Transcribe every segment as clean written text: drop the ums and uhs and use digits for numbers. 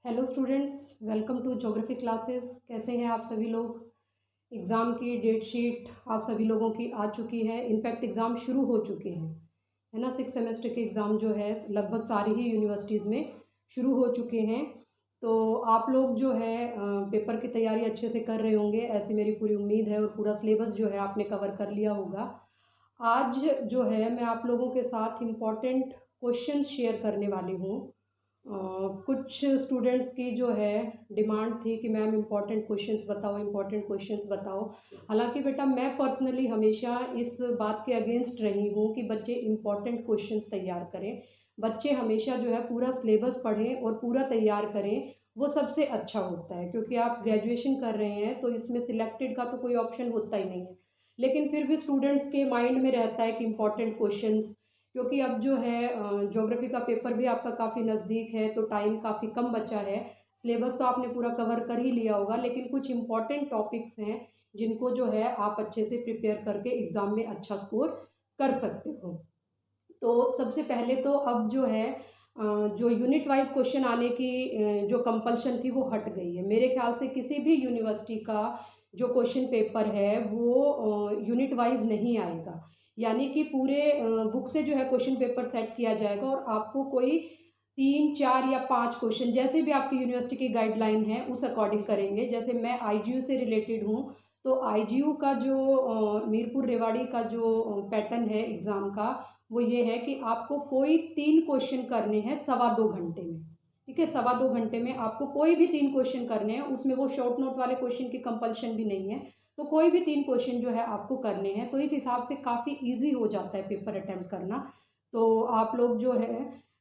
Hello students, welcome to geography classes. कैसे हैं आप सभी लोग। एग्ज़ाम की डेट शीट आप सभी लोगों की आ चुकी है। इनफैक्ट एग्ज़ाम शुरू हो चुके हैं, है ना। 6 सेमेस्टर के एग्ज़ाम जो है लगभग सारी ही यूनिवर्सिटीज़ में शुरू हो चुके हैं। तो आप लोग जो है पेपर की तैयारी अच्छे से कर रहे होंगे, ऐसी मेरी पूरी उम्मीद है। और पूरा सिलेबस जो है आपने कवर कर लिया होगा। आज जो है मैं आप लोगों के साथ इम्पॉर्टेंट क्वेश्चन शेयर करने वाली हूँ। कुछ स्टूडेंट्स की जो है डिमांड थी कि मैम इम्पॉर्टेंट क्वेश्चंस बताओ, इम्पॉर्टेंट क्वेश्चंस बताओ। हालांकि बेटा मैं पर्सनली हमेशा इस बात के अगेंस्ट रही हूँ कि बच्चे इम्पॉर्टेंट क्वेश्चंस तैयार करें। बच्चे हमेशा जो है पूरा सिलेबस पढ़ें और पूरा तैयार करें, वो सबसे अच्छा होता है। क्योंकि आप ग्रेजुएशन कर रहे हैं तो इसमें सिलेक्टेड का तो कोई ऑप्शन होता ही नहीं है, लेकिन फिर भी स्टूडेंट्स के माइंड में रहता है कि इम्पॉर्टेंट क्वेश्चंस। क्योंकि अब जो है ज्योग्राफी का पेपर भी आपका काफ़ी नज़दीक है, तो टाइम काफ़ी कम बचा है। सिलेबस तो आपने पूरा कवर कर ही लिया होगा, लेकिन कुछ इम्पॉर्टेंट टॉपिक्स हैं जिनको जो है आप अच्छे से प्रिपेयर करके एग्ज़ाम में अच्छा स्कोर कर सकते हो। तो सबसे पहले तो अब जो है जो यूनिट वाइज क्वेश्चन आने की जो कंपल्शन थी वो हट गई है। मेरे ख्याल से किसी भी यूनिवर्सिटी का जो क्वेश्चन पेपर है वो यूनिट वाइज नहीं आएगा। यानी कि पूरे बुक से जो है क्वेश्चन पेपर सेट किया जाएगा और आपको कोई 3 4 या 5 क्वेश्चन, जैसे भी आपकी यूनिवर्सिटी की गाइडलाइन है उस अकॉर्डिंग करेंगे। जैसे मैं आईजीयू से रिलेटेड हूँ, तो आईजीयू का जो मीरपुर रेवाड़ी का जो पैटर्न है एग्ज़ाम का, वो ये है कि आपको कोई 3 क्वेश्चन करने हैं 2.25 घंटे में। ठीक है, 2.25 घंटे में आपको कोई भी 3 क्वेश्चन करने हैं। उसमें वो शॉर्ट नोट वाले क्वेश्चन की कंपल्शन भी नहीं है, तो कोई भी 3 क्वेश्चन जो है आपको करने हैं। तो इस हिसाब से काफ़ी ईजी हो जाता है पेपर अटैम्प्ट करना। तो आप लोग जो है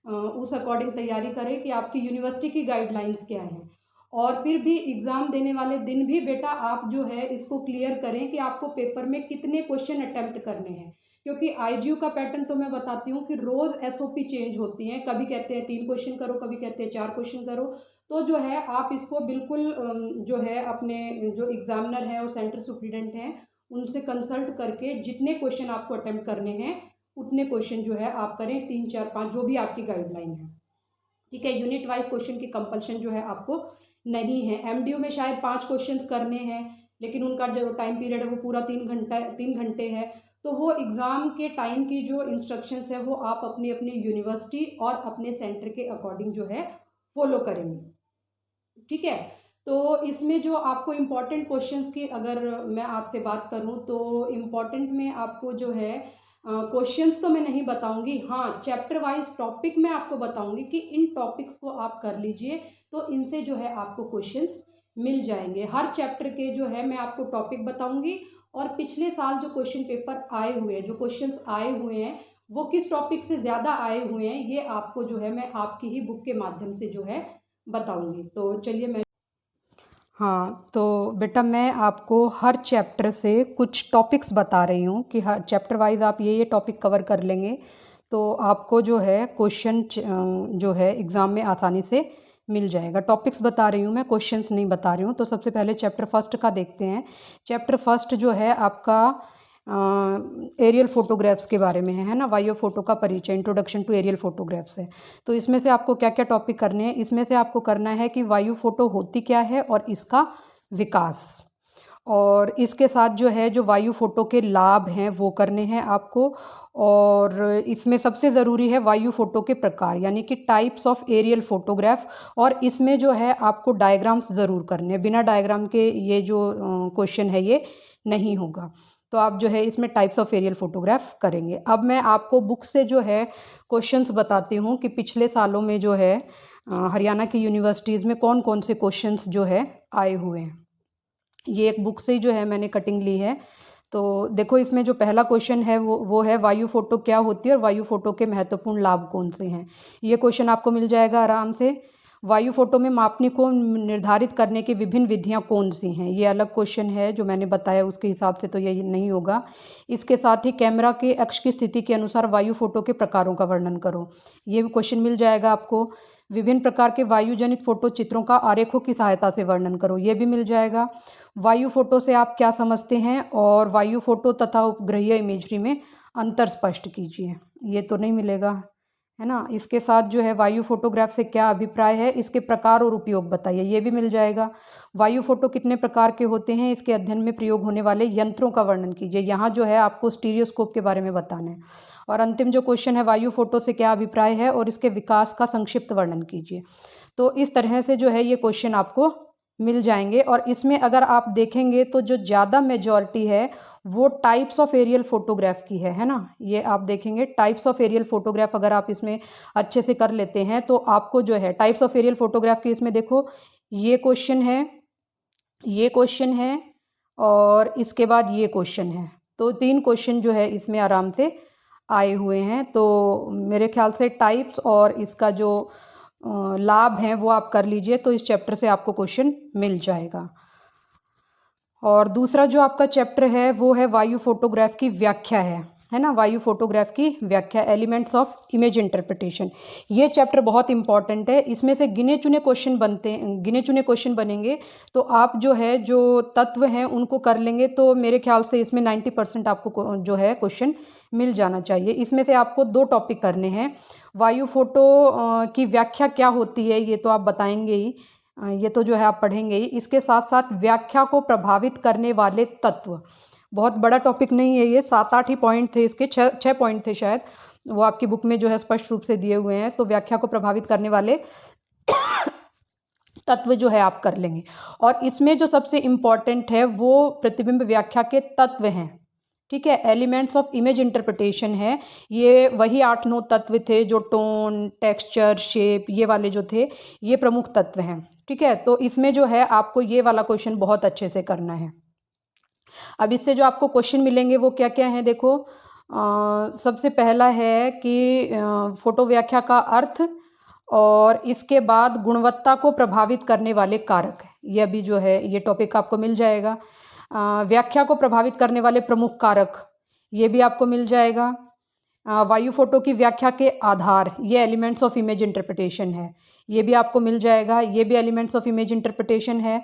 उस अकॉर्डिंग तैयारी करें कि आपकी यूनिवर्सिटी की गाइडलाइंस क्या हैं। और फिर भी एग्ज़ाम देने वाले दिन भी बेटा आप जो है इसको क्लियर करें कि आपको पेपर में कितने क्वेश्चन अटैम्प्ट करने हैं। क्योंकि आईजीयू का पैटर्न तो मैं बताती हूँ कि रोज़ एसओपी चेंज होती हैं। कभी कहते हैं 3 क्वेश्चन करो, कभी कहते हैं 4 क्वेश्चन करो। तो जो है आप इसको बिल्कुल जो है अपने जो एग्जामिनर हैं और सेंटर सुप्रीडेंट हैं उनसे कंसल्ट करके जितने क्वेश्चन आपको अटेम्प्ट करने हैं उतने क्वेश्चन जो है आप करें, 3 4 5 जो भी आपकी गाइडलाइन है। ठीक है, यूनिट वाइज क्वेश्चन की कंपल्शन जो है आपको नहीं है। एमडीयू में शायद 5 क्वेश्चंस करने हैं, लेकिन उनका जो टाइम पीरियड है वो पूरा 3 घंटे है। तो वो एग्ज़ाम के टाइम की जो इंस्ट्रक्शंस है वो आप अपनी अपनी यूनिवर्सिटी और अपने सेंटर के अकॉर्डिंग जो है फॉलो करेंगे। ठीक है, तो इसमें जो आपको इम्पॉर्टेंट क्वेश्चंस की अगर मैं आपसे बात करूं तो इम्पॉर्टेंट में आपको जो है क्वेश्चंस तो मैं नहीं बताऊंगी, हाँ चैप्टर वाइज टॉपिक मैं आपको बताऊंगी कि इन टॉपिक्स को आप कर लीजिए, तो इनसे जो है आपको क्वेश्चंस मिल जाएंगे। हर चैप्टर के जो है मैं आपको टॉपिक बताऊंगी और पिछले साल जो क्वेश्चन पेपर आए हुए हैं, जो क्वेश्चंस आए हुए हैं वो किस टॉपिक से ज़्यादा आए हुए हैं, ये आपको जो है मैं आपकी ही बुक के माध्यम से जो है बताऊंगी। तो चलिए मैं हाँ, तो बेटा मैं आपको हर चैप्टर से कुछ टॉपिक्स बता रही हूँ कि हर चैप्टर वाइज आप ये टॉपिक कवर कर लेंगे तो आपको जो है क्वेश्चन जो है एग्ज़ाम में आसानी से मिल जाएगा। टॉपिक्स बता रही हूँ मैं, क्वेश्चंस नहीं बता रही हूँ। तो सबसे पहले चैप्टर फर्स्ट का देखते हैं। चैप्टर फर्स्ट जो है आपका एरियल फोटोग्राफ्स के बारे में है ना। वायु फोटो का परिचय, इंट्रोडक्शन टू एरियल फोटोग्राफ्स है। तो इसमें से आपको क्या क्या टॉपिक करने हैं, इसमें से आपको करना है कि वायु फोटो होती क्या है और इसका विकास, और इसके साथ जो है जो वायु फोटो के लाभ हैं वो करने हैं आपको। और इसमें सबसे ज़रूरी है वायु फोटो के प्रकार, यानी कि टाइप्स ऑफ एरियल फोटोग्राफ। और इसमें जो है आपको डायग्राम्स ज़रूर करने हैं, बिना डायग्राम के ये जो क्वेश्चन है ये नहीं होगा। तो आप जो है इसमें टाइप्स ऑफ एरियल फोटोग्राफ करेंगे। अब मैं आपको बुक से जो है क्वेश्चंस बताती हूँ कि पिछले सालों में जो है हरियाणा की यूनिवर्सिटीज़ में कौन कौन से क्वेश्चंस जो है आए हुए हैं। ये एक बुक से जो है मैंने कटिंग ली है। तो देखो इसमें जो पहला क्वेश्चन है वो है वायु फोटो क्या होती है और वायु फोटो के महत्वपूर्ण लाभ कौन से हैं। ये क्वेश्चन आपको मिल जाएगा आराम से। वायु फोटो में मापनी को निर्धारित करने की विभिन्न विधियां कौन सी हैं, ये अलग क्वेश्चन है। जो मैंने बताया उसके हिसाब से तो ये नहीं होगा। इसके साथ ही कैमरा के अक्ष की स्थिति के अनुसार वायु फोटो के प्रकारों का वर्णन करो, ये भी क्वेश्चन मिल जाएगा आपको। विभिन्न प्रकार के वायु जनित फोटो चित्रों का आरेखों की सहायता से वर्णन करो, ये भी मिल जाएगा। वायु फोटो से आप क्या समझते हैं और वायु फोटो तथा उपग्रहीय इमेजरी में अंतर स्पष्ट कीजिए, ये तो नहीं मिलेगा। है ना। इसके साथ जो है वायु फोटोग्राफ से क्या अभिप्राय है, इसके प्रकार और उपयोग बताइए, ये भी मिल जाएगा। वायु फोटो कितने प्रकार के होते हैं, इसके अध्ययन में प्रयोग होने वाले यंत्रों का वर्णन कीजिए। यहाँ जो है आपको स्टीरियोस्कोप के बारे में बताना है। और अंतिम जो क्वेश्चन है, वायु फोटो से क्या अभिप्राय है और इसके विकास का संक्षिप्त वर्णन कीजिए। तो इस तरह से जो है ये क्वेश्चन आपको मिल जाएंगे। और इसमें अगर आप देखेंगे तो जो ज़्यादा मेजॉरिटी है वो टाइप्स ऑफ एरियल फोटोग्राफ की है ना। ये आप देखेंगे टाइप्स ऑफ एरियल फोटोग्राफ अगर आप इसमें अच्छे से कर लेते हैं तो आपको जो है टाइप्स ऑफ एरियल फोटोग्राफ की, इसमें देखो ये क्वेश्चन है, ये क्वेश्चन है और इसके बाद ये क्वेश्चन है। तो 3 क्वेश्चन जो है इसमें आराम से आए हुए हैं। तो मेरे ख्याल से टाइप्स और इसका जो लाभ हैं वो आप कर लीजिए, तो इस चैप्टर से आपको क्वेश्चन मिल जाएगा। और दूसरा जो आपका चैप्टर है वो है वायु फोटोग्राफ की व्याख्या है ना। वायु फोटोग्राफ की व्याख्या, एलिमेंट्स ऑफ इमेज इंटरप्रिटेशन। ये चैप्टर बहुत इंपॉर्टेंट है। इसमें से गिने चुने क्वेश्चन बनते हैं, गिने चुने क्वेश्चन बनेंगे। तो आप जो है जो तत्व हैं उनको कर लेंगे तो मेरे ख्याल से इसमें 90% आपको जो है क्वेश्चन मिल जाना चाहिए। इसमें से आपको 2 टॉपिक करने हैं। वायु फोटो की व्याख्या क्या होती है ये तो आप बताएंगे ही, ये तो जो है आप पढ़ेंगे ही। इसके साथ साथ व्याख्या को प्रभावित करने वाले तत्व, बहुत बड़ा टॉपिक नहीं है ये, 7-8 ही पॉइंट थे इसके, 6 पॉइंट थे शायद, वो आपकी बुक में जो है स्पष्ट रूप से दिए हुए हैं। तो व्याख्या को प्रभावित करने वाले तत्व जो है आप कर लेंगे। और इसमें जो सबसे इम्पॉर्टेंट है वो प्रतिबिंब व्याख्या के तत्व हैं, ठीक है। एलिमेंट्स ऑफ इमेज इंटरप्रिटेशन है, ये वही 8-9 तत्व थे जो टोन, टेक्सचर, शेप, ये वाले जो थे ये प्रमुख तत्व हैं, ठीक है। तो इसमें जो है आपको ये वाला क्वेश्चन बहुत अच्छे से करना है। अब इससे जो आपको क्वेश्चन मिलेंगे वो क्या क्या हैं, देखो सबसे पहला है कि फोटो व्याख्या का अर्थ, और इसके बाद गुणवत्ता को प्रभावित करने वाले कारक, ये अभी जो है ये टॉपिक आपको मिल जाएगा। व्याख्या को प्रभावित करने वाले प्रमुख कारक, ये भी आपको मिल जाएगा। वायु फोटो की व्याख्या के आधार, ये एलिमेंट्स ऑफ इमेज इंटरप्रिटेशन है, ये भी आपको मिल जाएगा। ये भी एलिमेंट्स ऑफ इमेज इंटरप्रिटेशन है।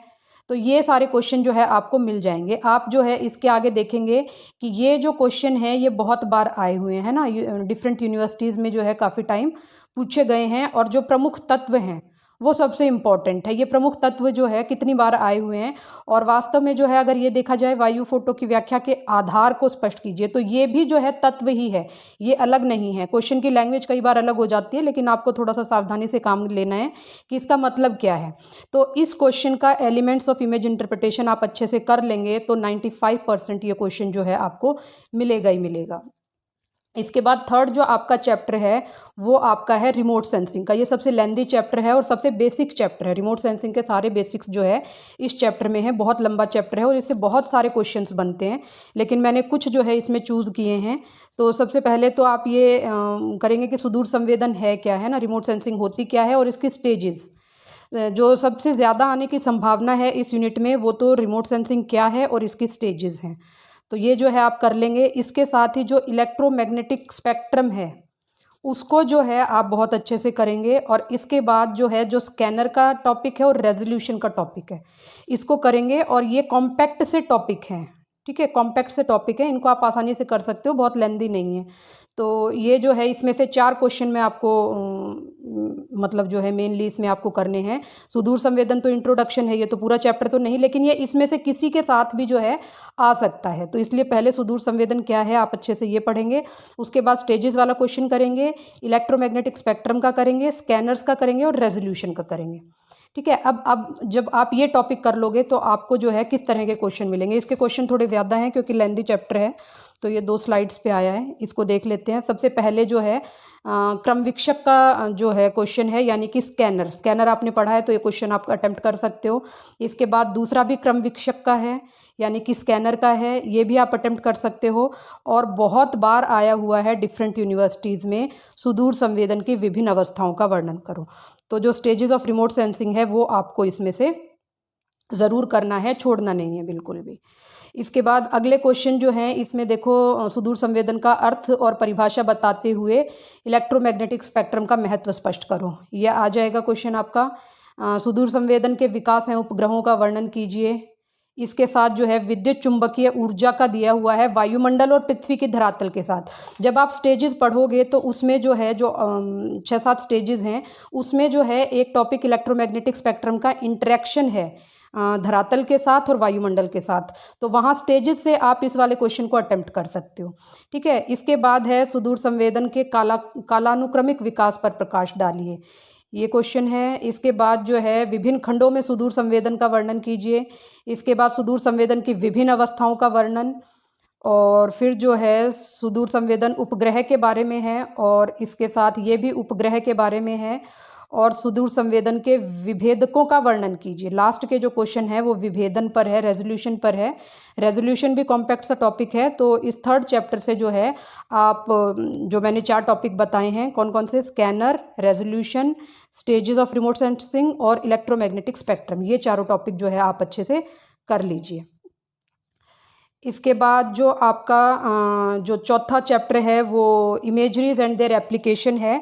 तो ये सारे क्वेश्चन जो है आपको मिल जाएंगे। आप जो है इसके आगे देखेंगे कि ये जो क्वेश्चन है ये बहुत बार आए हुए हैं ना, डिफरेंट यूनिवर्सिटीज़ में जो है काफ़ी टाइम पूछे गए हैं। और जो प्रमुख तत्व हैं वो सबसे इम्पॉर्टेंट है। ये प्रमुख तत्व जो है कितनी बार आए हुए हैं, और वास्तव में जो है अगर ये देखा जाए वायु फोटो की व्याख्या के आधार को स्पष्ट कीजिए, तो ये भी जो है तत्व ही है, ये अलग नहीं है। क्वेश्चन की लैंग्वेज कई बार अलग हो जाती है, लेकिन आपको थोड़ा सा सावधानी से काम लेना है कि इसका मतलब क्या है। तो इस क्वेश्चन का एलिमेंट्स ऑफ इमेज इंटरप्रिटेशन आप अच्छे से कर लेंगे तो 95% ये क्वेश्चन जो है आपको मिलेगा ही मिलेगा। इसके बाद थर्ड जो आपका चैप्टर है वो आपका है रिमोट सेंसिंग का। ये सबसे लेंदी चैप्टर है और सबसे बेसिक चैप्टर है। रिमोट सेंसिंग के सारे बेसिक्स जो है इस चैप्टर में है। बहुत लंबा चैप्टर है और इससे बहुत सारे क्वेश्चंस बनते हैं, लेकिन मैंने कुछ जो है इसमें चूज़ किए हैं। तो सबसे पहले तो आप ये करेंगे कि सुदूर संवेदन है क्या, है ना, रिमोट सेंसिंग होती क्या है और इसकी स्टेजेस। जो सबसे ज़्यादा आने की संभावना है इस यूनिट में वो तो रिमोट सेंसिंग क्या है और इसकी स्टेजेस हैं। तो ये जो है आप कर लेंगे। इसके साथ ही जो इलेक्ट्रोमैग्नेटिक स्पेक्ट्रम है उसको जो है आप बहुत अच्छे से करेंगे। और इसके बाद जो है जो स्कैनर का टॉपिक है और रेजोल्यूशन का टॉपिक है इसको करेंगे। और ये कॉम्पैक्ट से टॉपिक हैं, ठीक है, कॉम्पैक्ट से टॉपिक है, इनको आप आसानी से कर सकते हो, बहुत लेंदी नहीं है। तो ये जो है इसमें से 4 क्वेश्चन में आपको मतलब जो है मेनली इसमें आपको करने हैं। सुदूर संवेदन तो इंट्रोडक्शन है, ये तो पूरा चैप्टर तो नहीं, लेकिन ये इसमें से किसी के साथ भी जो है आ सकता है। तो इसलिए पहले सुदूर संवेदन क्या है आप अच्छे से ये पढ़ेंगे। उसके बाद स्टेजेस वाला क्वेश्चन करेंगे, इलेक्ट्रोमैग्नेटिक स्पेक्ट्रम का करेंगे, स्कैनर्स का करेंगे और रेजोल्यूशन का करेंगे, ठीक है। अब जब आप ये टॉपिक कर लोगे तो आपको जो है किस तरह के क्वेश्चन मिलेंगे। इसके क्वेश्चन थोड़े ज़्यादा हैं क्योंकि लेंदी चैप्टर है। तो ये 2 स्लाइड्स पे आया है, इसको देख लेते हैं। सबसे पहले जो है क्रमविक्षक का जो है क्वेश्चन है, यानी कि स्कैनर आपने पढ़ा है तो ये क्वेश्चन आप अटेम्प्ट कर सकते हो। इसके बाद दूसरा भी क्रमविक्षक का है, यानी कि स्कैनर का है, ये भी आप अटेम्प्ट कर सकते हो। और बहुत बार आया हुआ है डिफरेंट यूनिवर्सिटीज़ में, सुदूर संवेदन की विभिन्न अवस्थाओं का वर्णन करो। तो जो स्टेजेस ऑफ रिमोट सेंसिंग है वो आपको इसमें से ज़रूर करना है, छोड़ना नहीं है बिल्कुल भी। इसके बाद अगले क्वेश्चन जो हैं इसमें देखो सुदूर संवेदन का अर्थ और परिभाषा बताते हुए इलेक्ट्रोमैग्नेटिक स्पेक्ट्रम का महत्व स्पष्ट करो, यह आ जाएगा क्वेश्चन आपका। सुदूर संवेदन के विकास एवं उपग्रहों का वर्णन कीजिए, इसके साथ जो है विद्युत चुंबकीय ऊर्जा का दिया हुआ है, वायुमंडल और पृथ्वी की धरातल के साथ। जब आप स्टेजेस पढ़ोगे तो उसमें जो है जो 6-7 स्टेजेस हैं, उसमें जो है एक टॉपिक इलेक्ट्रोमैग्नेटिक स्पेक्ट्रम का इंटरेक्शन है धरातल के साथ और वायुमंडल के साथ। तो वहाँ स्टेजेस से आप इस वाले क्वेश्चन को अटेम्प्ट कर सकते हो। ठीक है, इसके बाद है सुदूर संवेदन के कालानुक्रमिक विकास पर प्रकाश डालिए, ये क्वेश्चन है। इसके बाद जो है विभिन्न खंडों में सुदूर संवेदन का वर्णन कीजिए। इसके बाद सुदूर संवेदन की विभिन्न अवस्थाओं का वर्णन, और फिर जो है सुदूर संवेदन उपग्रह के बारे में है, और इसके साथ ये भी उपग्रह के बारे में है, और सुदूर संवेदन के विभेदकों का वर्णन कीजिए। लास्ट के जो क्वेश्चन है वो विभेदन पर है, रेजोल्यूशन पर है। रेजोल्यूशन भी कॉम्पैक्ट सा टॉपिक है, तो इस 3rd चैप्टर से जो है आप जो मैंने 4 टॉपिक बताए हैं, कौन कौन से, scanner, resolution, stages of remote sensing और इलेक्ट्रोमैग्नेटिक स्पेक्ट्रम, ये चारों टॉपिक जो है आप अच्छे से कर लीजिए। इसके बाद जो आपका जो चौथा चैप्टर है वो इमेजरीज एंड देयर एप्लीकेशन है।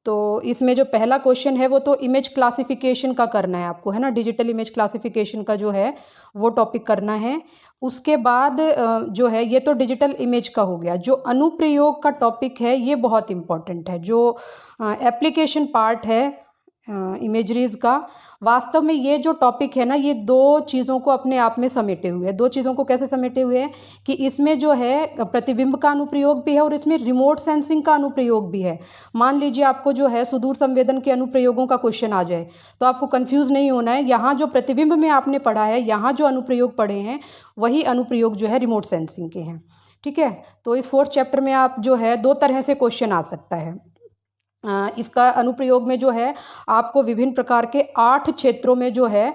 तो इसमें जो पहला क्वेश्चन है वो तो इमेज क्लासिफिकेशन का करना है आपको, है ना, डिजिटल इमेज क्लासिफिकेशन का जो है वो टॉपिक करना है। उसके बाद जो है ये तो डिजिटल इमेज का हो गया। जो अनुप्रयोग का टॉपिक है ये बहुत इम्पॉर्टेंट है, जो एप्लीकेशन पार्ट है इमेजरीज का। वास्तव में ये जो टॉपिक है ना, ये 2 चीज़ों को अपने आप में समेटे हुए है। 2 चीज़ों को कैसे समेटे हुए हैं कि इसमें जो है प्रतिबिंब का अनुप्रयोग भी है और इसमें रिमोट सेंसिंग का अनुप्रयोग भी है। मान लीजिए आपको जो है सुदूर संवेदन के अनुप्रयोगों का क्वेश्चन आ जाए तो आपको कंफ्यूज नहीं होना है। यहाँ जो प्रतिबिंब में आपने पढ़ा है, यहाँ जो अनुप्रयोग पढ़े हैं वही अनुप्रयोग जो है रिमोट सेंसिंग के हैं। ठीक है, तो इस 4th चैप्टर में आप जो है 2 तरह से क्वेश्चन आ सकता है। इसका अनुप्रयोग में जो है आपको विभिन्न प्रकार के 8 क्षेत्रों में जो है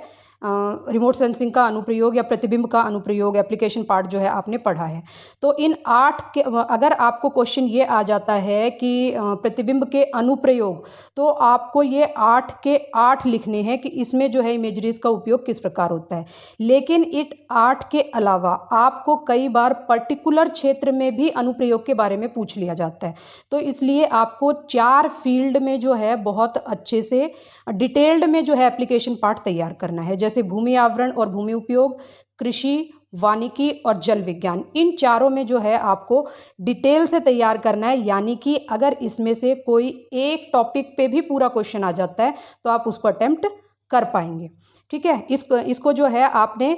रिमोट सेंसिंग का अनुप्रयोग या प्रतिबिंब का अनुप्रयोग, एप्लीकेशन पार्ट जो है आपने पढ़ा है। तो इन 8 के अगर आपको क्वेश्चन ये आ जाता है कि प्रतिबिंब के अनुप्रयोग, तो आपको ये 8 के 8 लिखने हैं कि इसमें जो है इमेजरीज का उपयोग किस प्रकार होता है। लेकिन इन 8 के अलावा आपको कई बार पर्टिकुलर क्षेत्र में भी अनुप्रयोग के बारे में पूछ लिया जाता है। तो इसलिए आपको 4 फील्ड में जो है बहुत अच्छे से डिटेल्ड में जो है एप्लीकेशन पार्ट तैयार करना है, जैसे भूमि आवरण और भूमि उपयोग, कृषि, वानिकी और जल विज्ञान। इन चारों में जो है आपको डिटेल से तैयार करना है, यानी कि अगर इसमें से कोई एक टॉपिक पे भी पूरा क्वेश्चन आ जाता है तो आप उसको अटेम्प्ट कर पाएंगे। ठीक है, इसको जो है आपने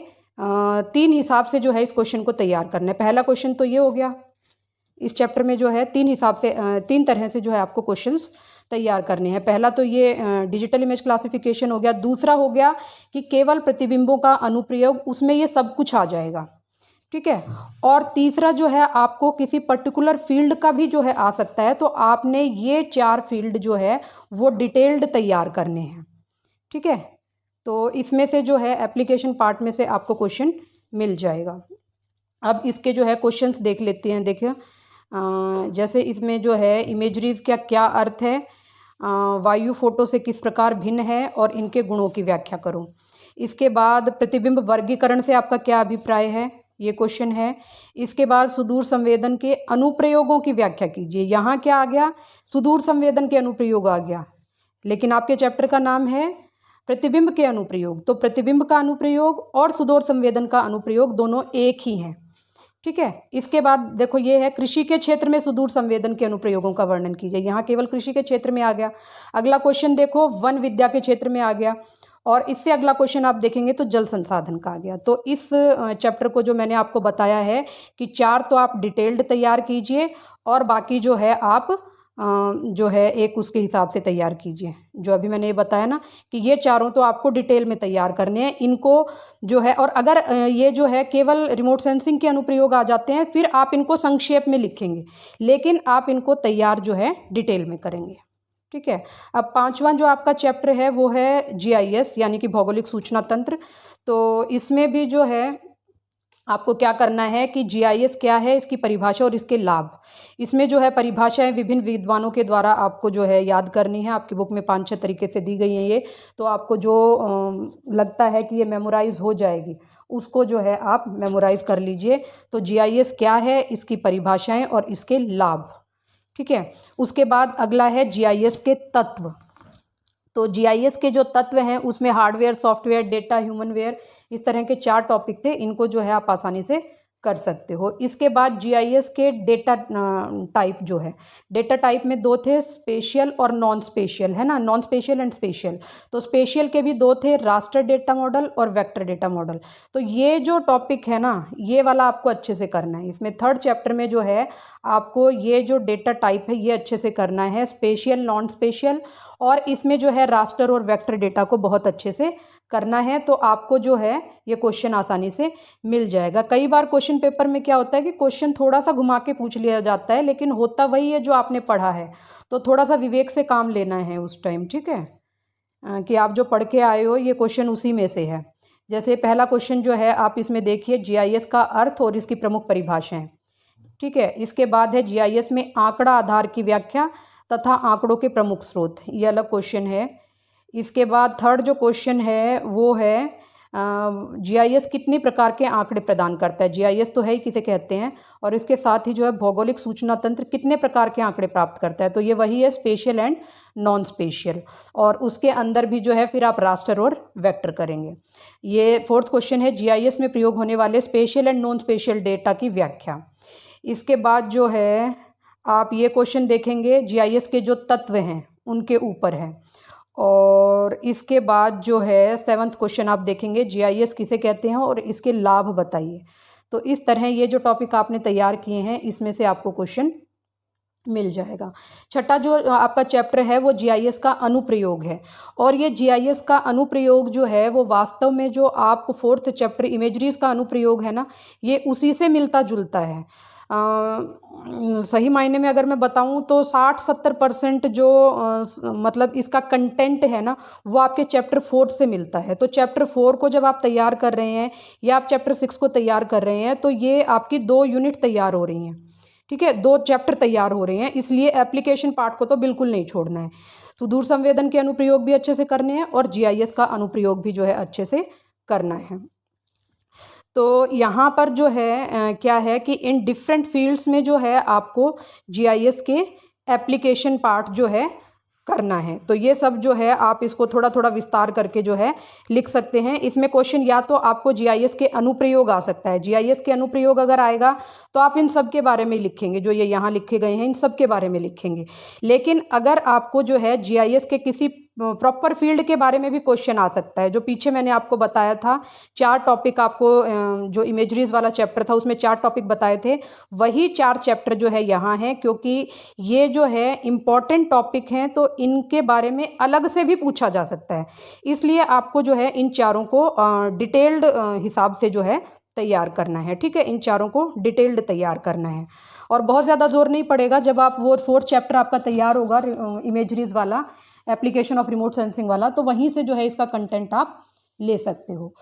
3 हिसाब से जो है इस क्वेश्चन को तैयार करना है। पहला क्वेश्चन तो ये हो गया, इस चैप्टर में जो है 3 हिसाब से 3 तरह से जो है आपको क्वेश्चंस तैयार करने हैं। पहला तो ये डिजिटल इमेज क्लासिफिकेशन हो गया। दूसरा हो गया कि केवल प्रतिबिंबों का अनुप्रयोग, उसमें ये सब कुछ आ जाएगा। ठीक है, और तीसरा जो है आपको किसी पर्टिकुलर फील्ड का भी जो है आ सकता है, तो आपने ये 4 फील्ड जो है वो डिटेल्ड तैयार करने हैं। ठीक है, तो इसमें से जो है एप्लीकेशन पार्ट में से आपको क्वेश्चन मिल जाएगा। अब इसके जो है क्वेश्चंस देख लेते हैं। देखिए जैसे इसमें जो है इमेजरीज का क्या अर्थ है, वायु फोटो से किस प्रकार भिन्न है और इनके गुणों की व्याख्या करो। इसके बाद प्रतिबिंब वर्गीकरण से आपका क्या अभिप्राय है, ये क्वेश्चन है। इसके बाद सुदूर संवेदन के अनुप्रयोगों की व्याख्या कीजिए। यहाँ क्या आ गया, सुदूर संवेदन के अनुप्रयोग आ गया, लेकिन आपके चैप्टर का नाम है प्रतिबिंब के अनुप्रयोग, तो प्रतिबिंब का अनुप्रयोग और सुदूर संवेदन का अनुप्रयोग दोनों एक ही हैं। ठीक है, इसके बाद देखो ये है कृषि के क्षेत्र में सुदूर संवेदन के अनुप्रयोगों का वर्णन कीजिए। यहाँ केवल कृषि के क्षेत्र में आ गया। अगला क्वेश्चन देखो वन विद्या के क्षेत्र में आ गया, और इससे अगला क्वेश्चन आप देखेंगे तो जल संसाधन का आ गया। तो इस चैप्टर को जो मैंने आपको बताया है कि 4 तो आप डिटेल्ड तैयार कीजिए और बाकी जो है आप जो है एक उसके हिसाब से तैयार कीजिए। जो अभी मैंने ये बताया ना कि ये चारों तो आपको डिटेल में तैयार करने हैं, इनको जो है। और अगर ये जो है केवल रिमोट सेंसिंग के अनुप्रयोग आ जाते हैं फिर आप इनको संक्षेप में लिखेंगे, लेकिन आप इनको तैयार जो है डिटेल में करेंगे। ठीक है, अब 5वां जो आपका चैप्टर है वो है GIS यानी कि भौगोलिक सूचना तंत्र। तो इसमें भी जो है आपको क्या करना है कि GIS क्या है, इसकी परिभाषा और इसके लाभ। इसमें जो है परिभाषाएं विभिन्न विद्वानों के द्वारा आपको जो है याद करनी है। आपकी बुक में 5-6 तरीके से दी गई हैं ये, तो आपको जो लगता है कि ये मेमोराइज हो जाएगी उसको जो है आप मेमोराइज कर लीजिए। तो GIS क्या है, इसकी परिभाषाएं और इसके लाभ। ठीक है, उसके बाद अगला है GIS के तत्व। तो GIS के जो तत्व हैं उसमें हार्डवेयर, सॉफ्टवेयर, डेटा, ह्यूमनवेयर, इस तरह के 4 टॉपिक थे, इनको जो है आप आसानी से कर सकते हो। इसके बाद जीआईएस के डेटा टाइप जो है, डेटा टाइप में 2 थे, स्पेशियल और नॉन स्पेशियल, है ना, नॉन स्पेशियल एंड स्पेशियल। तो स्पेशियल के भी 2 थे, रास्टर डेटा मॉडल और वेक्टर डेटा मॉडल। तो ये जो टॉपिक है ना, ये वाला आपको अच्छे से करना है। इसमें 3rd चैप्टर में जो है आपको ये जो डेटा टाइप है ये अच्छे से करना है, स्पेशियल, नॉन स्पेशियल, और इसमें जो है रास्टर और वेक्टर डेटा को बहुत अच्छे से करना है। तो आपको जो है ये क्वेश्चन आसानी से मिल जाएगा। कई बार क्वेश्चन पेपर में क्या होता है कि क्वेश्चन थोड़ा सा घुमा के पूछ लिया जाता है, लेकिन होता वही है जो आपने पढ़ा है। तो थोड़ा सा विवेक से काम लेना है उस टाइम, ठीक है, कि आप जो पढ़ के आए हो ये क्वेश्चन उसी में से है। जैसे पहला क्वेश्चन जो है आप इसमें देखिए, जीआईएस का अर्थ और इसकी प्रमुख परिभाषाएं, ठीक है। इसके बाद है जीआईएस में आंकड़ा आधार की व्याख्या तथा आंकड़ों के प्रमुख स्रोत, ये अलग क्वेश्चन है। इसके बाद 3rd जो क्वेश्चन है वो है जीआईएस कितनी प्रकार के आंकड़े प्रदान करता है। जीआईएस तो है ही किसे कहते हैं, और इसके साथ ही जो है भौगोलिक सूचना तंत्र कितने प्रकार के आंकड़े प्राप्त करता है। तो ये वही है स्पेशियल एंड नॉन स्पेशियल, और उसके अंदर भी जो है फिर आप रास्टर और वेक्टर करेंगे। ये 4th क्वेश्चन है, जीआईएस में प्रयोग होने वाले spatial and non spatial data की व्याख्या। इसके बाद जो है आप ये क्वेश्चन देखेंगे, जीआईएस के जो तत्व हैं उनके ऊपर है। और इसके बाद जो है 7th क्वेश्चन आप देखेंगे, जीआईएस किसे कहते हैं और इसके लाभ बताइए। तो इस तरह ये जो टॉपिक आपने तैयार किए हैं इसमें से आपको क्वेश्चन मिल जाएगा। 6ठा जो आपका चैप्टर है वो जीआईएस का अनुप्रयोग है, और ये जीआईएस का अनुप्रयोग जो है वो वास्तव में जो आप 4th चैप्टर इमेजरीज का अनुप्रयोग है ना, ये उसी से मिलता जुलता है। सही मायने में अगर मैं बताऊं तो 60-70% जो मतलब इसका कंटेंट है ना वो आपके चैप्टर 4 से मिलता है। तो चैप्टर 4 को जब आप तैयार कर रहे हैं या आप चैप्टर 6 को तैयार कर रहे हैं तो ये आपकी 2 यूनिट तैयार हो रही हैं, ठीक है, 2 चैप्टर तैयार हो रहे हैं, इसलिए एप्लीकेशन पार्ट को तो बिल्कुल नहीं छोड़ना है। तो दूर संवेदन के अनुप्रयोग भी अच्छे से करने हैं और जीआईएस का अनुप्रयोग भी जो है अच्छे से करना है। तो यहाँ पर जो है क्या है कि इन डिफरेंट फील्ड्स में जो है आपको जीआईएस के एप्लीकेशन पार्ट जो है करना है। तो ये सब जो है आप इसको थोड़ा थोड़ा विस्तार करके जो है लिख सकते हैं। इसमें क्वेश्चन या तो आपको जीआईएस के अनुप्रयोग आ सकता है, जीआईएस के अनुप्रयोग अगर आएगा तो आप इन सब के बारे में लिखेंगे, जो ये यहाँ लिखे गए हैं इन सब के बारे में लिखेंगे। लेकिन अगर आपको जो है जीआईएस के किसी प्रॉपर फील्ड के बारे में भी क्वेश्चन आ सकता है, जो पीछे मैंने आपको बताया था 4 टॉपिक, आपको जो इमेजरीज वाला चैप्टर था उसमें 4 टॉपिक बताए थे, वही 4 चैप्टर जो है यहाँ हैं, क्योंकि ये जो है इम्पॉर्टेंट टॉपिक हैं तो इनके बारे में अलग से भी पूछा जा सकता है। इसलिए आपको जो है इन चारों को डिटेल्ड हिसाब से जो है तैयार करना है, ठीक है, इन चारों को डिटेल्ड तैयार करना है। और बहुत ज़्यादा जोर नहीं पड़ेगा, जब आप वो 4th चैप्टर आपका तैयार होगा इमेजरीज वाला, एप्लीकेशन ऑफ रिमोट सेंसिंग वाला, तो वहीं से जो है इसका कंटेंट आप ले सकते हो।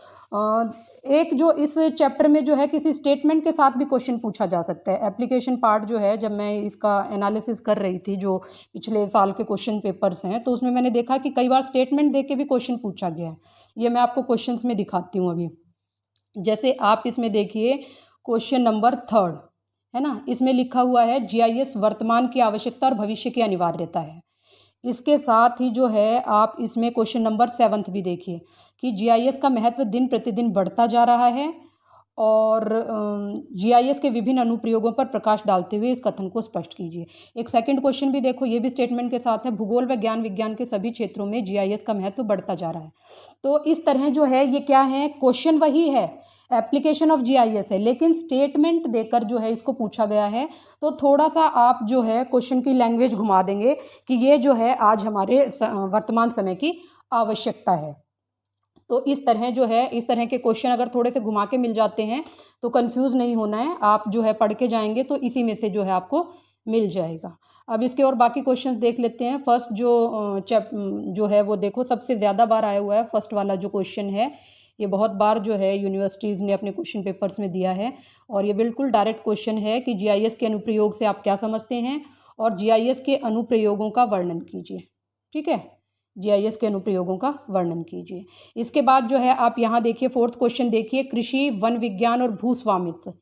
एक जो इस चैप्टर में जो है किसी स्टेटमेंट के साथ भी क्वेश्चन पूछा जा सकता है। एप्लीकेशन पार्ट जो है, जब मैं इसका एनालिसिस कर रही थी जो पिछले साल के क्वेश्चन पेपर्स हैं, तो उसमें मैंने देखा कि कई बार स्टेटमेंट दे के भी क्वेश्चन पूछा गया है। ये मैं आपको क्वेश्चंस में दिखाती हूँ अभी। जैसे आप इसमें देखिए क्वेश्चन नंबर 3 है ना, इसमें लिखा हुआ है जीआईएस वर्तमान की आवश्यकता और भविष्य की अनिवार्यता है। इसके साथ ही जो है आप इसमें क्वेश्चन नंबर 7 भी देखिए कि जीआईएस का महत्व दिन प्रतिदिन बढ़ता जा रहा है, और जीआईएस के विभिन्न अनुप्रयोगों पर प्रकाश डालते हुए इस कथन को स्पष्ट कीजिए। एक सेकंड क्वेश्चन भी देखो, ये भी स्टेटमेंट के साथ है, भूगोल व ज्ञान विज्ञान के सभी क्षेत्रों में जीआईएस का महत्व बढ़ता जा रहा है। तो इस तरह जो है ये क्या है, क्वेश्चन वही है, एप्लीकेशन ऑफ जीआईएस है, लेकिन स्टेटमेंट देकर जो है इसको पूछा गया है। तो थोड़ा सा आप जो है क्वेश्चन की लैंग्वेज घुमा देंगे कि ये जो है आज हमारे वर्तमान समय की आवश्यकता है। तो इस तरह जो है, इस तरह के क्वेश्चन अगर थोड़े से घुमा के मिल जाते हैं तो कंफ्यूज नहीं होना है, आप जो है पढ़ के जाएंगे तो इसी में से जो है आपको मिल जाएगा। अब इसके और बाकी क्वेश्चंस देख लेते हैं। फर्स्ट जो है वो देखो, सबसे ज़्यादा बार आया हुआ है फर्स्ट वाला जो क्वेश्चन है, ये बहुत बार जो है यूनिवर्सिटीज़ ने अपने क्वेश्चन पेपर्स में दिया है, और ये बिल्कुल डायरेक्ट क्वेश्चन है कि जीआईएस के अनुप्रयोग से आप क्या समझते हैं, और जीआईएस के अनुप्रयोगों का वर्णन कीजिए। ठीक है, जीआईएस के अनुप्रयोगों का वर्णन कीजिए। इसके बाद जो है आप यहाँ देखिए 4th क्वेश्चन देखिए, कृषि, वन विज्ञान और भू स्वामित्व,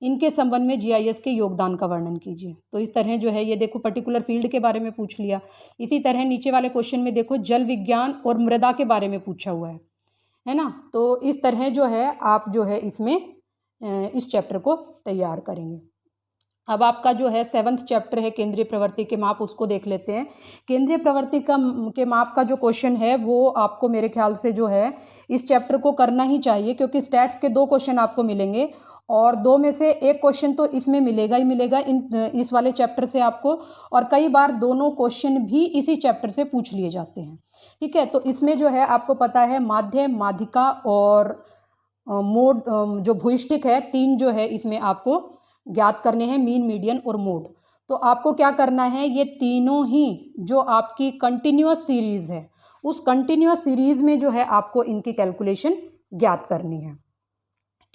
इनके संबंध में जीआईएस के योगदान का वर्णन कीजिए। तो इस तरह जो है ये देखो पर्टिकुलर फील्ड के बारे में पूछ लिया। इसी तरह नीचे वाले क्वेश्चन में देखो जल विज्ञान और मृदा के बारे में पूछा हुआ है है ना। तो इस तरह जो है आप जो है इसमें इस चैप्टर को तैयार करेंगे। अब आपका जो है 7th चैप्टर है केंद्रीय प्रवृत्ति के माप, उसको देख लेते हैं। केंद्रीय प्रवृत्ति के माप का जो क्वेश्चन है वो आपको मेरे ख्याल से जो है इस चैप्टर को करना ही चाहिए, क्योंकि स्टैट्स के 2 क्वेश्चन आपको मिलेंगे और 2 में से 1 क्वेश्चन तो इसमें मिलेगा ही मिलेगा इस वाले चैप्टर से आपको, और कई बार दोनों क्वेश्चन भी इसी चैप्टर से पूछ लिए जाते हैं। ठीक है, तो इसमें जो है आपको पता है माध्य, माध्यिका और मोड, जो भूयिष्ठिक है, 3 जो है इसमें आपको ज्ञात करने हैं, मीन, मीडियन और मोड। तो आपको क्या करना है, ये तीनों ही जो आपकी कंटिन्यूअस सीरीज है उस कंटिन्यूअस सीरीज में जो है आपको इनकी कैलकुलेशन ज्ञात करनी है।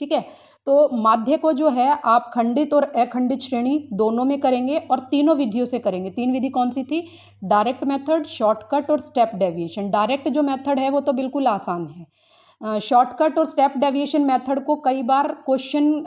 ठीक है, तो माध्य को जो है आप खंडित और अखंडित श्रेणी दोनों में करेंगे और तीनों विधियों से करेंगे। 3 विधि कौन सी थी? डायरेक्ट मेथड, शॉर्टकट और स्टेप डेविएशन। डायरेक्ट जो मेथड है वो तो बिल्कुल आसान है। शॉर्टकट और स्टेप डेविएशन मेथड को कई बार क्वेश्चन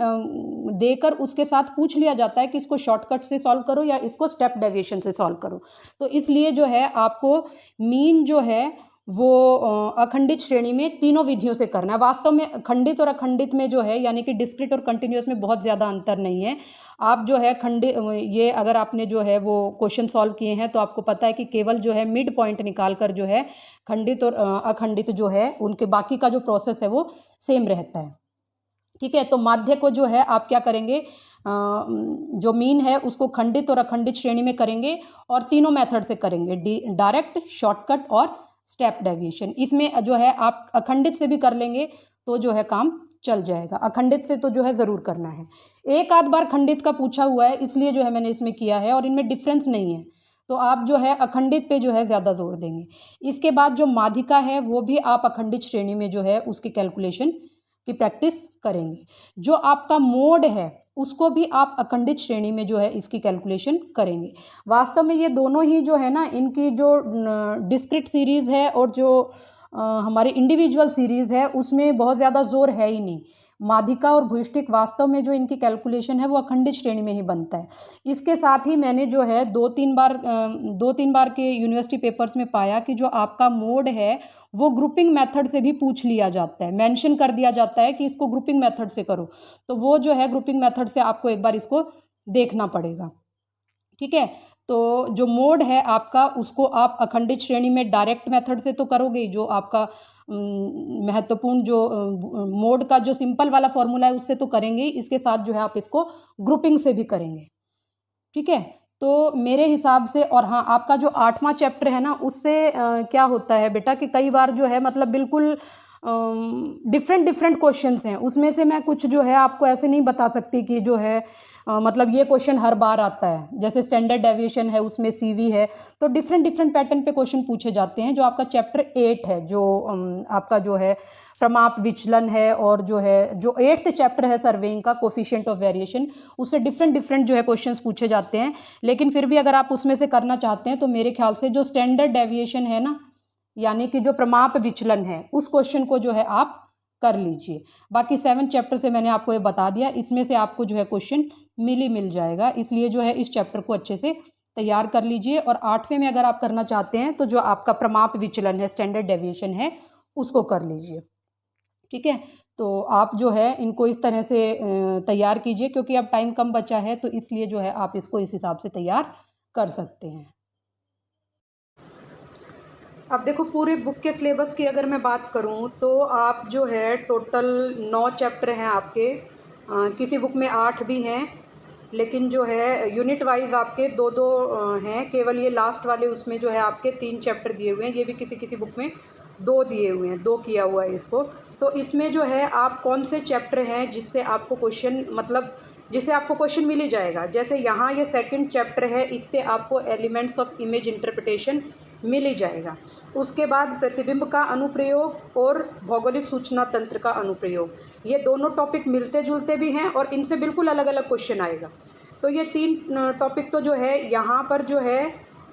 देकर उसके साथ पूछ लिया जाता है कि इसको शॉर्टकट से सॉल्व करो या इसको स्टेप डेविएशन से सॉल्व करो। तो इसलिए जो है आपको मीन जो है वो अखंडित श्रेणी में तीनों विधियों से करना है। वास्तव में खंडित और अखंडित में जो है यानी कि डिस्क्रीट और कंटिन्यूअस में बहुत ज़्यादा अंतर नहीं है। आप जो है खंडित, ये अगर आपने जो है वो क्वेश्चन सॉल्व किए हैं तो आपको पता है कि केवल जो है मिड पॉइंट निकाल कर जो है खंडित और अखंडित जो है उनके बाकी का जो प्रोसेस है वो सेम रहता है। ठीक है, तो माध्य को जो है आप क्या करेंगे, जो मीन है उसको खंडित और अखंडित श्रेणी में करेंगे और तीनों मेथड से करेंगे, डायरेक्ट, शॉर्टकट और स्टेप डेविएशन। इसमें जो है आप अखंडित से भी कर लेंगे तो जो है काम चल जाएगा, अखंडित से तो जो है ज़रूर करना है। एक आध बार खंडित का पूछा हुआ है इसलिए जो है मैंने इसमें किया है और इनमें डिफरेंस नहीं है, तो आप जो है अखंडित पे जो है ज़्यादा जोर देंगे। इसके बाद जो माध्यिका है वो भी आप अखंडित श्रेणी में जो है उसकी कैलकुलेशन की प्रैक्टिस करेंगे। जो आपका मोड है उसको भी आप अखंडित श्रेणी में जो है इसकी कैलकुलेशन करेंगे। वास्तव में ये दोनों ही जो है ना, इनकी जो डिस्क्रीट सीरीज़ है और जो हमारे इंडिविजुअल सीरीज़ है उसमें बहुत ज़्यादा जोर है ही नहीं। माध्यिका और भूयिष्ठिक वास्तव में जो इनकी कैलकुलेशन है वो अखंडित श्रेणी में ही बनता है। इसके साथ ही मैंने जो है 2-3 बार के यूनिवर्सिटी पेपर्स में पाया कि जो आपका मोड है वो ग्रुपिंग मेथड से भी पूछ लिया जाता है, मेंशन कर दिया जाता है कि इसको ग्रुपिंग मेथड से करो, तो वो जो है ग्रुपिंग मेथड से आपको एक बार इसको देखना पड़ेगा। ठीक है, तो जो मोड है आपका उसको आप अखंडित श्रेणी में डायरेक्ट मेथड से तो करोगे, जो आपका महत्वपूर्ण जो मोड का जो सिंपल वाला फॉर्मूला है उससे तो करेंगे ही, इसके साथ जो है आप इसको ग्रुपिंग से भी करेंगे। ठीक है, तो मेरे हिसाब से, और हाँ आपका जो 8वां चैप्टर है ना उससे क्या होता है बेटा कि कई बार जो है मतलब बिल्कुल डिफरेंट क्वेश्चंस हैं, उसमें से मैं कुछ जो है आपको ऐसे नहीं बता सकती कि जो है मतलब ये क्वेश्चन हर बार आता है। जैसे स्टैंडर्ड डेविएशन है उसमें CV है, तो डिफरेंट पैटर्न पे क्वेश्चन पूछे जाते हैं। जो आपका चैप्टर 8 है, जो आपका जो है प्रमाप विचलन है, और जो है जो 8th चैप्टर है सर्वेइंग का, कोफिशिएंट ऑफ वेरिएशन, उससे डिफरेंट जो है क्वेश्चंस पूछे जाते हैं। लेकिन फिर भी अगर आप उसमें से करना चाहते हैं तो मेरे ख्याल से जो स्टैंडर्ड डेविएशन है ना, यानी कि जो प्रमाप विचलन है, उस क्वेश्चन को जो है आप कर लीजिए। बाकी 7 चैप्टर से मैंने आपको ये बता दिया, इसमें से आपको जो है क्वेश्चन मिल जाएगा, इसलिए जो है इस चैप्टर को अच्छे से तैयार कर लीजिए। और 8वें में अगर आप करना चाहते हैं तो जो आपका प्रमाप विचलन है, स्टैंडर्ड डेविएशन है, उसको कर लीजिए। ठीक है, तो आप जो है इनको इस तरह से तैयार कीजिए, क्योंकि अब टाइम कम बचा है तो इसलिए जो है आप इसको इस हिसाब से तैयार कर सकते हैं। अब देखो, पूरे बुक के सिलेबस की अगर मैं बात करूं तो आप जो है टोटल 9 चैप्टर हैं आपके, किसी बुक में 8 भी हैं, लेकिन जो है यूनिट वाइज आपके 2-2 हैं। केवल ये लास्ट वाले उसमें जो है आपके 3 चैप्टर दिए हुए हैं, ये भी किसी बुक में 2 दिए हुए हैं, 2 किया हुआ है इसको। तो इसमें जो है आप कौन से चैप्टर हैं जिससे आपको क्वेश्चन, मतलब जिससे आपको क्वेश्चन मिल ही जाएगा। जैसे यहाँ ये 2nd चैप्टर है, इससे आपको एलिमेंट्स ऑफ इमेज इंटरप्रिटेशन मिल ही जाएगा। उसके बाद प्रतिबिंब का अनुप्रयोग और भौगोलिक सूचना तंत्र का अनुप्रयोग, ये दोनों टॉपिक मिलते जुलते भी हैं और इनसे बिल्कुल अलग अलग क्वेश्चन आएगा। तो ये 3 टॉपिक तो जो है यहाँ पर जो है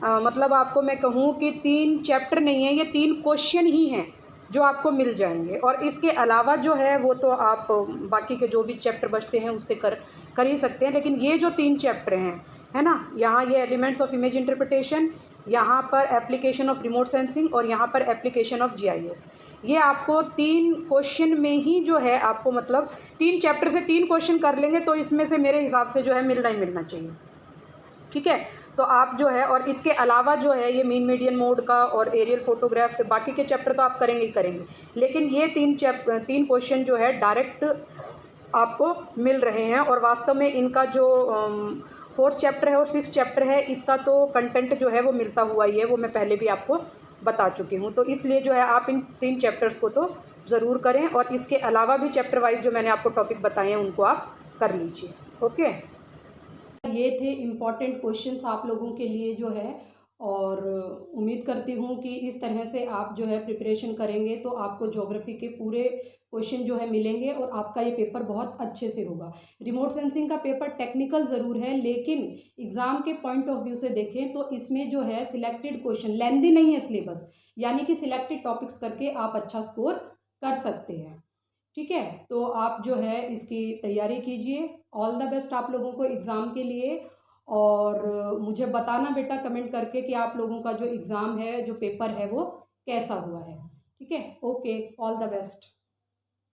मतलब आपको मैं कहूँ कि 3 चैप्टर नहीं है, ये 3 क्वेश्चन ही हैं जो आपको मिल जाएंगे। और इसके अलावा जो है वो तो आप बाकी के जो भी चैप्टर बचते हैं उससे कर ही सकते हैं। लेकिन ये जो 3 चैप्टर हैं, है ना, यहाँ ये एलिमेंट्स ऑफ इमेज इंटरप्रिटेशन, यहाँ पर एप्लीकेशन ऑफ रिमोट सेंसिंग और यहाँ पर एप्लीकेशन ऑफ जीआईएस। ये आपको 3 क्वेश्चन में ही जो है आपको मतलब 3 चैप्टर से 3 क्वेश्चन कर लेंगे तो इसमें से मेरे हिसाब से जो है मिलना ही मिलना चाहिए। ठीक है, तो आप जो है और इसके अलावा जो है ये मीन मीडियन मोड का और एरियल फोटोग्राफ से बाकी के चैप्टर तो आप करेंगे ही करेंगे, लेकिन ये 3 क्वेश्चन जो है डायरेक्ट आपको मिल रहे हैं। और वास्तव में इनका जो 4th चैप्टर है और 6th चैप्टर है इसका तो कंटेंट जो है वो मिलता हुआ ही है, वो मैं पहले भी आपको बता चुकी हूँ। तो इसलिए जो है आप इन 3 चैप्टर्स को तो ज़रूर करें और इसके अलावा भी चैप्टर वाइज जो मैंने आपको टॉपिक बताए हैं उनको आप कर लीजिए। ओके, ये थे इम्पॉर्टेंट क्वेश्चंस आप लोगों के लिए जो है, और उम्मीद करती हूँ कि इस तरह से आप जो है प्रिपरेशन करेंगे तो आपको ज्योग्राफी के पूरे क्वेश्चन जो है मिलेंगे और आपका ये पेपर बहुत अच्छे से होगा। रिमोट सेंसिंग का पेपर टेक्निकल ज़रूर है, लेकिन एग्ज़ाम के पॉइंट ऑफ व्यू से देखें तो इसमें जो है सिलेक्टेड क्वेश्चन, लेंदी नहीं है सिलेबस, यानी कि सिलेक्टेड टॉपिक्स करके आप अच्छा स्कोर कर सकते हैं। ठीक है, तो आप जो है इसकी तैयारी कीजिए। ऑल द बेस्ट आप लोगों को एग्ज़ाम के लिए, और मुझे बताना बेटा कमेंट करके कि आप लोगों का जो एग्ज़ाम है, जो पेपर है, वो कैसा हुआ है। ठीक है, ओके, ऑल द बेस्ट।